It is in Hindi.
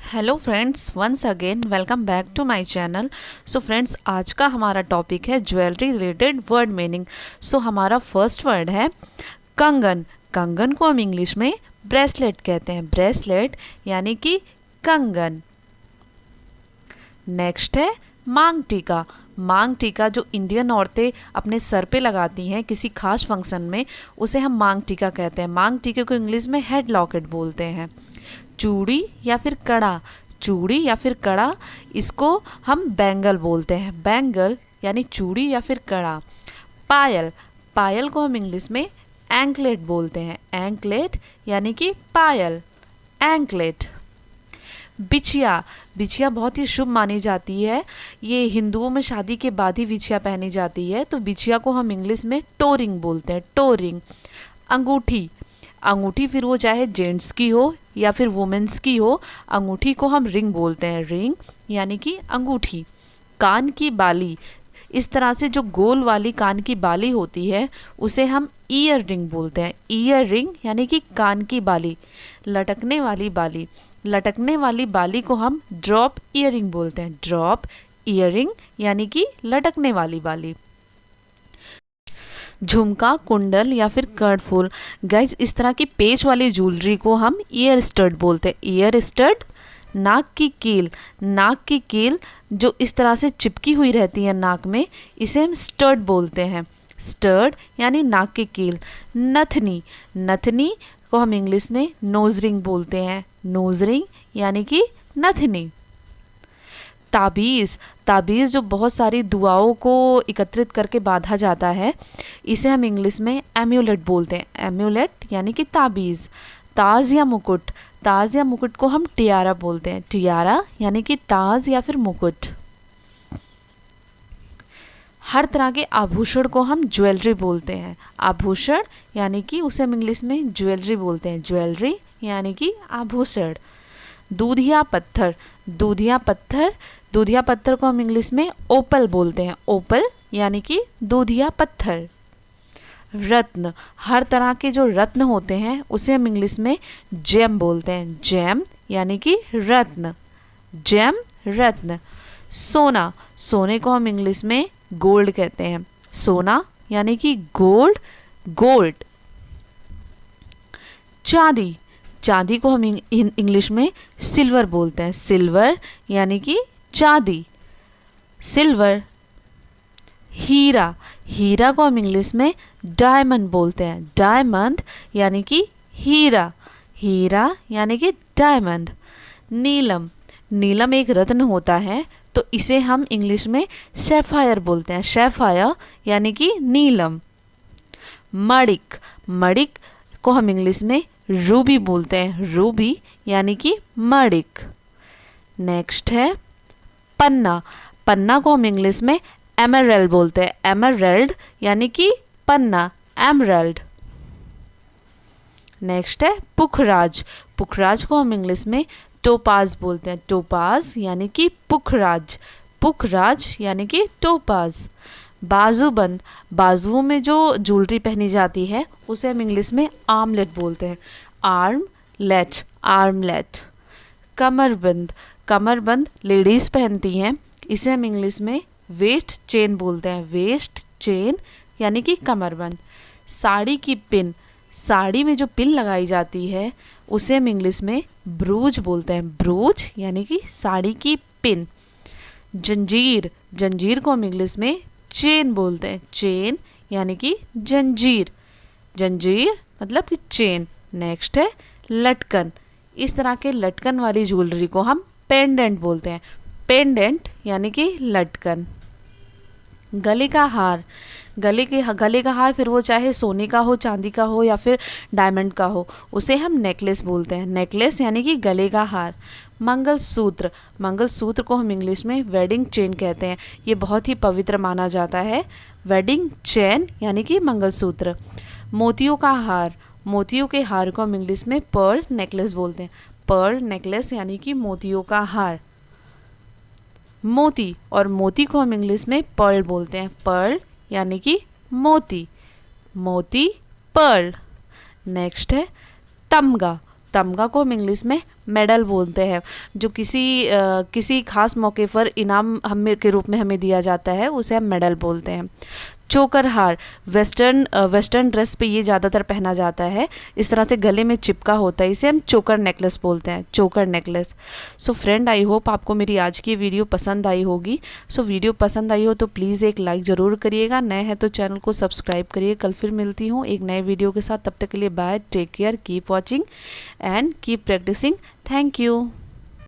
Hello friends, once again welcome back to my channel. So friends, आज का हमारा टॉपिक है jewellery related word meaning. So हमारा फर्स्ट वर्ड है कंगन। कंगन को हम इंग्लिश में ब्रेसलेट कहते हैं। ब्रेसलेट यानी कि कंगन। नेक्स्ट है मांग टीका। मांग टीका जो इंडियन औरतें अपने सर पे लगाती हैं किसी खास फंक्शन में, उसे हम मांग टीका कहते हैं। मांग टीके को इंग्लिश में हेड लॉकेट बोलते हैं। चूड़ी या फिर कड़ा। चूड़ी या फिर कड़ा, इसको हम बैंगल बोलते हैं। बैंगल यानी चूड़ी या फिर कड़ा। पायल। पायल को हम इंग्लिश में एंकलेट बोलते हैं। एंकलेट यानी कि पायल, एंकलेट। बिछिया। बिछिया बहुत ही शुभ मानी जाती है। ये हिंदुओं में शादी के बाद ही बिछिया पहनी जाती है, तो बिछिया को हम इंग्लिश में टोरिंग बोलते हैं। टोरिंग। अंगूठी। अंगूठी फिर वो चाहे जेंट्स की हो या फिर वुमेन्स की हो, अंगूठी को हम रिंग बोलते हैं। रिंग यानी कि अंगूठी। कान की बाली। इस तरह से जो गोल वाली कान की बाली होती है उसे हम ईयर रिंग बोलते हैं। ईयर रिंग यानी कि कान की बाली, लटकने वाली बाली। लटकने वाली बाली को हम ड्रॉप ईयरिंग बोलते हैं। ड्रॉप ईयरिंग यानी कि लटकने वाली बाली। झुमका, कुंडल या फिर कर्णफूल। गाइज, इस तरह की पेच वाली ज्वेलरी को हम ईयर स्टड बोलते हैं। Year stud. नाक की कील। नाक की कील जो इस तरह से चिपकी हुई रहती है नाक में, इसे हम स्टड बोलते हैं। स्टड यानी नाक की कील। नथनी। नथनी को हम इंग्लिश में नोज रिंग बोलते हैं। नोज रिंग यानी कि नथनी। ताबीज़। ताबीज़ जो बहुत सारी दुआओं को एकत्रित करके बांधा जाता है, इसे हम इंग्लिश में एम्यूलेट बोलते हैं। एम्यूलेट यानी कि ताबीज़। ताज या मुकुट। ताज या मुकुट को हम टियारा बोलते हैं। टियारा यानी कि ताज या फिर मुकुट। हर तरह के आभूषण को हम ज्वेलरी बोलते हैं। आभूषण यानी कि उसे हम इंग्लिश में ज्वेलरी बोलते हैं। ज्वेलरी यानी कि आभूषण। दूधिया पत्थर। दूधिया पत्थर। दूधिया पत्थर को हम इंग्लिश में ओपल बोलते हैं। ओपल यानी कि दूधिया पत्थर। रत्न। हर तरह के जो रत्न होते हैं उसे हम इंग्लिश में जेम बोलते हैं। जेम यानी कि रत्न। जेम, रत्न। सोना। सोने को हम इंग्लिश में गोल्ड कहते हैं। सोना यानी कि गोल्ड, गोल्ड। चांदी। चांदी को हम इंग्लिश में सिल्वर बोलते हैं। सिल्वर यानी कि चांदी, सिल्वर। हीरा। हीरा को हम इंग्लिश में डायमंड बोलते हैं। डायमंड यानी कि हीरा। हीरा यानी कि डायमंड। नीलम। नीलम एक रत्न होता है, तो इसे हम इंग्लिश में सैफायर बोलते हैं। सैफायर यानी कि नीलम। मणिक। मणिक को हम इंग्लिश में रूबी बोलते हैं। रूबी यानी कि मणिक। नेक्स्ट है पन्ना। पन्ना को हम इंग्लिश में एमरल्ड बोलते हैं। एमरल्ड यानी कि पन्ना, एमरल्ड। नेक्स्ट है पुखराज। पुखराज को हम इंग्लिश में टोपाज बोलते हैं। टोपाज यानी कि पुखराज। पुखराज यानी कि टोपाज। बाजूबंद। बाजुओं में जो ज्वेलरी पहनी जाती है उसे हम इंग्लिश में आर्मलेट बोलते हैं। आर्मलेट, आर्मलेट। कमरबंद। कमरबंद लेडीज़ पहनती हैं, इसे हम इंग्लिश में वेस्ट चेन बोलते हैं। वेस्ट चेन यानी कि कमरबंद। साड़ी की पिन। साड़ी में जो पिन लगाई जाती है उसे हम इंग्लिश में ब्रूज बोलते हैं। ब्रूज यानी कि साड़ी की पिन। जंजीर। जंजीर को हम इंग्लिश में चेन बोलते हैं। चेन यानी कि जंजीर। जंजीर मतलब कि चेन। नेक्स्ट है लटकन। इस तरह के लटकन वाली ज्वेलरी को हम पेंडेंट बोलते हैं। पेंडेंट यानी कि लटकन। गले का हार। गले का हार फिर वो चाहे सोने का हो, चांदी का हो या फिर डायमंड का हो, उसे हम नेकलेस बोलते हैं। नेकलेस यानी कि गले का हार। मंगलसूत्र। मंगलसूत्र को हम इंग्लिश में वेडिंग चेन कहते हैं। ये बहुत ही पवित्र माना जाता है। वेडिंग चेन यानी कि मंगलसूत्र। मोतियों का हार। मोतियों के हार को हम इंग्लिश में पर्ल नेकलेस बोलते हैं। पर्ल नेकलेस यानी कि मोतियों का हार। मोती। और मोती को हम इंग्लिश में पर्ल बोलते हैं। पर्ल यानी कि मोती। मोती, पर्ल। नेक्स्ट है तमगा। तमगा को हम इंग्लिश में मेडल बोलते हैं। जो किसी खास मौके पर इनाम हमें के रूप में हमें दिया जाता है, उसे हम मेडल बोलते हैं। चोकर हार, वेस्टर्न ड्रेस पे ये ज़्यादातर पहना जाता है, इस तरह से गले में चिपका होता है, इसे हम चोकर नेकलेस बोलते हैं, चोकर necklace. So friend, I hope आपको मेरी आज की वीडियो पसंद आई होगी। सो वीडियो पसंद आई हो तो प्लीज़ एक लाइक ज़रूर करिएगा, नए हैं तो चैनल को सब्सक्राइब करिए। कल फिर मिलती हूँ एक नए वीडियो के साथ, तब तक के लिए bye, take care, keep watching and keep practising. Thank you.